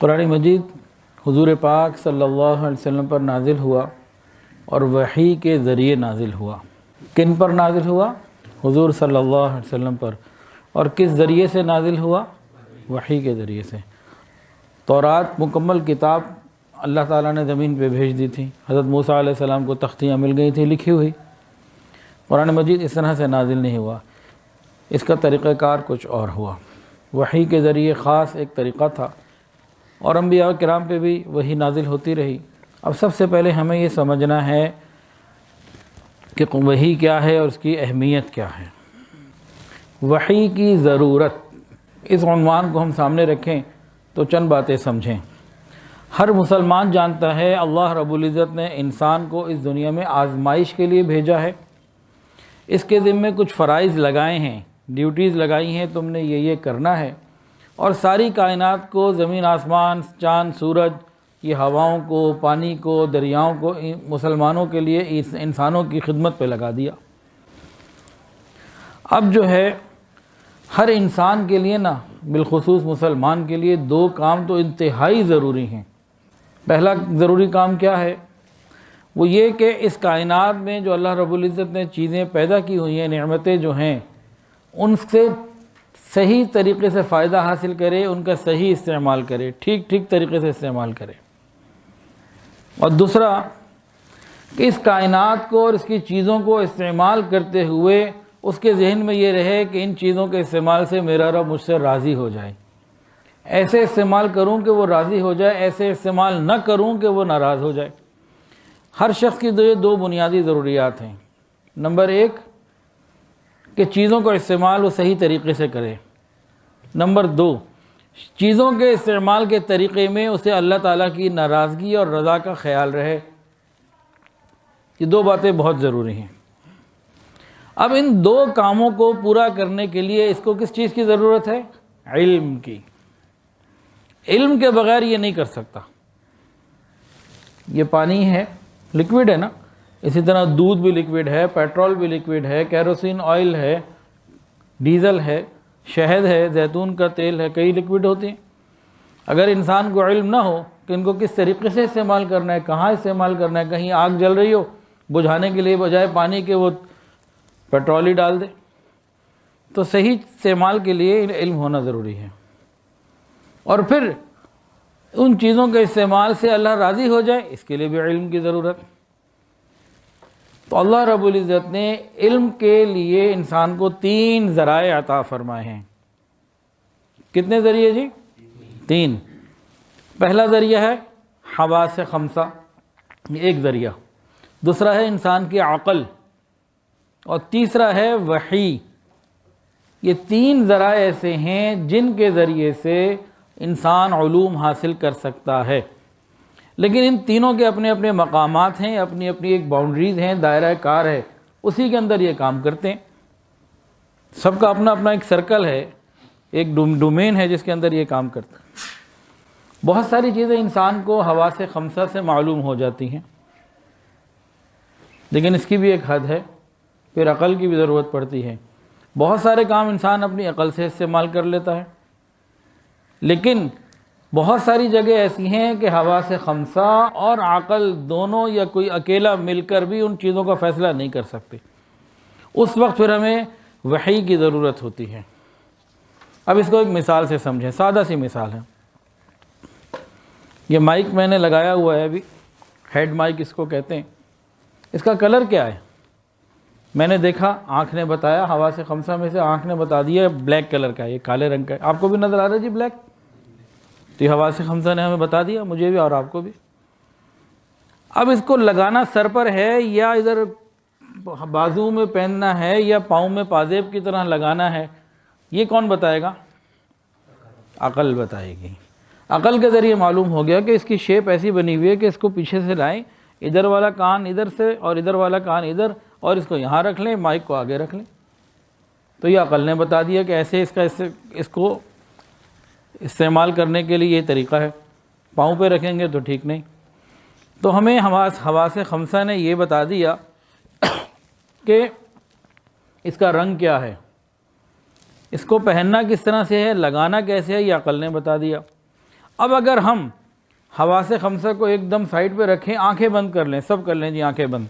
قرآن مجید حضور پاک صلی اللہ علیہ وسلم پر نازل ہوا اور وحی کے ذریعے نازل ہوا۔ کن پر نازل ہوا؟ حضور صلی اللہ علیہ وسلم پر۔ اور کس ذریعے سے نازل ہوا؟ وحی کے ذریعے سے۔ تورات مکمل کتاب اللہ تعالیٰ نے زمین پہ بھیج دی تھی، حضرت موسیٰ علیہ السلام کو تختیاں مل گئی تھی لکھی ہوئی۔ قرآن مجید اس طرح سے نازل نہیں ہوا، اس کا طریقہ کار کچھ اور ہوا۔ وحی کے ذریعے خاص ایک طریقہ تھا، اور انبیاء کرام پہ بھی وحی نازل ہوتی رہی۔ اب سب سے پہلے ہمیں یہ سمجھنا ہے کہ وحی کیا ہے اور اس کی اہمیت کیا ہے۔ وحی کی ضرورت، اس عنوان کو ہم سامنے رکھیں تو چند باتیں سمجھیں۔ ہر مسلمان جانتا ہے اللہ رب العزت نے انسان کو اس دنیا میں آزمائش کے لیے بھیجا ہے، اس کے ذمے کچھ فرائض لگائے ہیں، ڈیوٹیز لگائی ہیں، تم نے یہ کرنا ہے، اور ساری کائنات کو، زمین آسمان، چاند سورج، یہ ہواؤں کو، پانی کو، دریاؤں کو مسلمانوں کے لیے، انسانوں کی خدمت پہ لگا دیا۔ اب جو ہے ہر انسان کے لیے نا، بالخصوص مسلمان کے لیے دو کام تو انتہائی ضروری ہیں۔ پہلا ضروری کام کیا ہے؟ وہ یہ کہ اس کائنات میں جو اللہ رب العزت نے چیزیں پیدا کی ہوئی ہیں، نعمتیں جو ہیں، ان سے صحیح طریقے سے فائدہ حاصل کرے، ان کا صحیح استعمال کرے، ٹھیک طریقے سے استعمال کرے۔ اور دوسرا کہ اس کائنات کو اور اس کی چیزوں کو استعمال کرتے ہوئے اس کے ذہن میں یہ رہے کہ ان چیزوں کے استعمال سے میرا رب مجھ سے راضی ہو جائے، ایسے استعمال کروں کہ وہ راضی ہو جائے، ایسے استعمال نہ کروں کہ وہ ناراض ہو جائے۔ ہر شخص کی دو بنیادی ضروریات ہیں۔ نمبر ایک کہ چیزوں کا استعمال وہ صحیح طریقے سے کرے۔ نمبر دو، چیزوں کے استعمال کے طریقے میں اسے اللہ تعالیٰ کی ناراضگی اور رضا کا خیال رہے۔ یہ دو باتیں بہت ضروری ہیں۔ اب ان دو کاموں کو پورا کرنے کے لیے اس کو کس چیز کی ضرورت ہے؟ علم کی۔ علم کے بغیر یہ نہیں کر سکتا۔ یہ پانی ہے، لکوڈ ہے نا، اسی طرح دودھ بھی لکوڈ ہے، پیٹرول بھی لکوڈ ہے، کیروسین آئل ہے، ڈیزل ہے، شہد ہے، زیتون کا تیل ہے، کئی لکوڈ ہوتے ہیں۔ اگر انسان کو علم نہ ہو کہ ان کو کس طریقے سے استعمال کرنا ہے، کہاں استعمال کرنا ہے، کہیں آگ جل رہی ہو، بجھانے کے لیے بجائے پانی کے وہ پیٹرول ہی ڈال دے، تو صحیح استعمال کے لیے علم ہونا ضروری ہے۔ اور پھر ان چیزوں کے استعمال سے اللہ راضی ہو جائے، اس کے لیے بھی علم کی ضرورت۔ تو اللہ رب العزت نے علم کے لیے انسان کو 3 ذرائع عطا فرمائے ہیں۔ کتنے ذریعے جی؟ 3۔ پہلا ذریعہ ہے حواس خمسہ، یہ ایک ذریعہ۔ دوسرا ہے انسان کی عقل، اور تیسرا ہے وحی۔ یہ 3 ذرائع ایسے ہیں جن کے ذریعے سے انسان علوم حاصل کر سکتا ہے، لیکن ان تینوں کے اپنے اپنے مقامات ہیں، اپنی اپنی ایک باؤنڈریز ہیں، دائرہ کار ہے، اسی کے اندر یہ کام کرتے ہیں۔ سب کا اپنا اپنا ایک سرکل ہے، ایک ڈومین ہے جس کے اندر یہ کام کرتا ہے۔ بہت ساری چیزیں انسان کو حواس خمسہ سے معلوم ہو جاتی ہیں، لیکن اس کی بھی ایک حد ہے، پھر عقل کی بھی ضرورت پڑتی ہے۔ بہت سارے کام انسان اپنی عقل سے استعمال کر لیتا ہے، لیکن بہت ساری جگہ ایسی ہیں کہ حواس خمسہ اور عقل دونوں یا کوئی اکیلا مل کر بھی ان چیزوں کا فیصلہ نہیں کر سکتے۔ اس وقت پھر ہمیں وحی کی ضرورت ہوتی ہے۔ اب اس کو ایک مثال سے سمجھیں، سادہ سی مثال ہے۔ یہ مائک میں نے لگایا ہوا ہے ابھی، ہیڈ مائک اس کو کہتے ہیں۔ اس کا کلر کیا ہے؟ میں نے دیکھا، آنکھ نے بتایا، حواس خمسہ میں سے آنکھ نے بتا دیا بلیک کلر کا ہے، یہ کالے رنگ کا ہے۔ آپ کو بھی نظر آ رہا ہے جی بلیک؟ تو یہ حواس خمسہ نے ہمیں بتا دیا، مجھے بھی اور آپ کو بھی۔ اب اس کو لگانا سر پر ہے یا ادھر بازو میں پہننا ہے یا پاؤں میں پازیب کی طرح لگانا ہے، یہ کون بتائے گا؟ عقل بتائے گی۔ عقل کے ذریعے معلوم ہو گیا کہ اس کی شیپ ایسی بنی ہوئی ہے کہ اس کو پیچھے سے لائیں، ادھر والا کان ادھر سے اور ادھر والا کان ادھر، اور اس کو یہاں رکھ لیں، مائک کو آگے رکھ لیں۔ تو یہ عقل نے بتا دیا کہ ایسے اس کو استعمال کرنے کے لیے یہ طریقہ ہے، پاؤں پہ رکھیں گے تو ٹھیک نہیں۔ تو ہمیں حواس خمسہ نے یہ بتا دیا کہ اس کا رنگ کیا ہے، اس کو پہننا کس طرح سے ہے، لگانا کیسے ہے، یہ عقل نے بتا دیا۔ اب اگر ہم حواس خمسہ کو ایک دم سائڈ پہ رکھیں، آنکھیں بند کر لیں، سب کر لیں جی آنکھیں بند،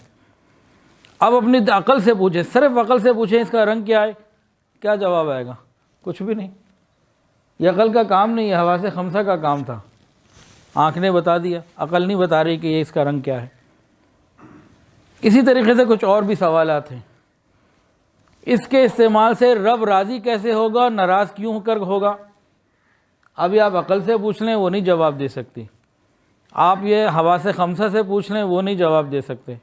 اب اپنی عقل سے پوچھیں، صرف عقل سے پوچھیں اس کا رنگ کیا ہے، کیا جواب آئے گا؟ کچھ بھی نہیں۔ یہ عقل کا کام نہیں ہے، حواس خمسہ کا کام تھا، آنکھ نے بتا دیا، عقل نہیں بتا رہی کہ یہ اس کا رنگ کیا ہے۔ اسی طریقے سے کچھ اور بھی سوالات ہیں۔ اس کے استعمال سے رب راضی کیسے ہوگا، ناراض کیوں کر ہوگا؟ ابھی آپ عقل سے پوچھ لیں وہ نہیں جواب دے سکتی، آپ یہ حواس خمسہ سے پوچھ لیں وہ نہیں جواب دے سکتے۔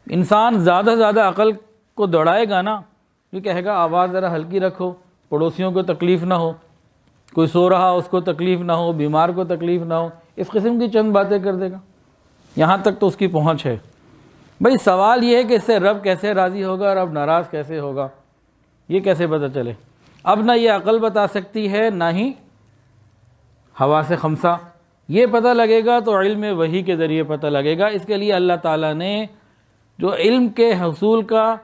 انسان زیادہ سے زیادہ عقل کو دوڑائے گا نا، یہ کہے گا آواز ذرا ہلکی رکھو، پڑوسیوں کو تکلیف نہ ہو، کوئی سو رہا اس کو تکلیف نہ ہو، بیمار کو تکلیف نہ ہو، اس قسم کی چند باتیں کر دے گا، یہاں تک تو اس کی پہنچ ہے۔ بھئی سوال یہ ہے کہ اس سے رب کیسے راضی ہوگا، رب ناراض کیسے ہوگا، یہ کیسے پتہ چلے؟ اب نہ یہ عقل بتا سکتی ہے نہ ہی حواس خمسہ، یہ پتہ لگے گا تو علم وحی کے ذریعے پتہ لگے گا۔ اس کے لیے اللہ تعالیٰ نے جو علم کے حصول کا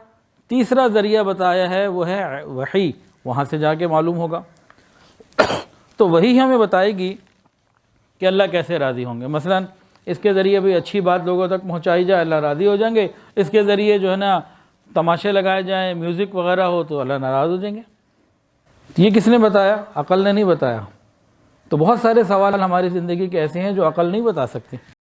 تیسرا ذریعہ بتایا ہے وہ ہے وحی، وہاں سے جا کے معلوم ہوگا۔ تو وہی ہمیں بتائے گی کہ اللہ کیسے راضی ہوں گے۔ مثلا اس کے ذریعے بھی اچھی بات لوگوں تک پہنچائی جائے، اللہ راضی ہو جائیں گے۔ اس کے ذریعے جو ہے نا تماشے لگائے جائیں، میوزک وغیرہ ہو تو اللہ ناراض ہو جائیں گے۔ یہ کس نے بتایا؟ عقل نے نہیں بتایا۔ تو بہت سارے سوال ہماری زندگی کے ایسے ہیں جو عقل نہیں بتا سکتی۔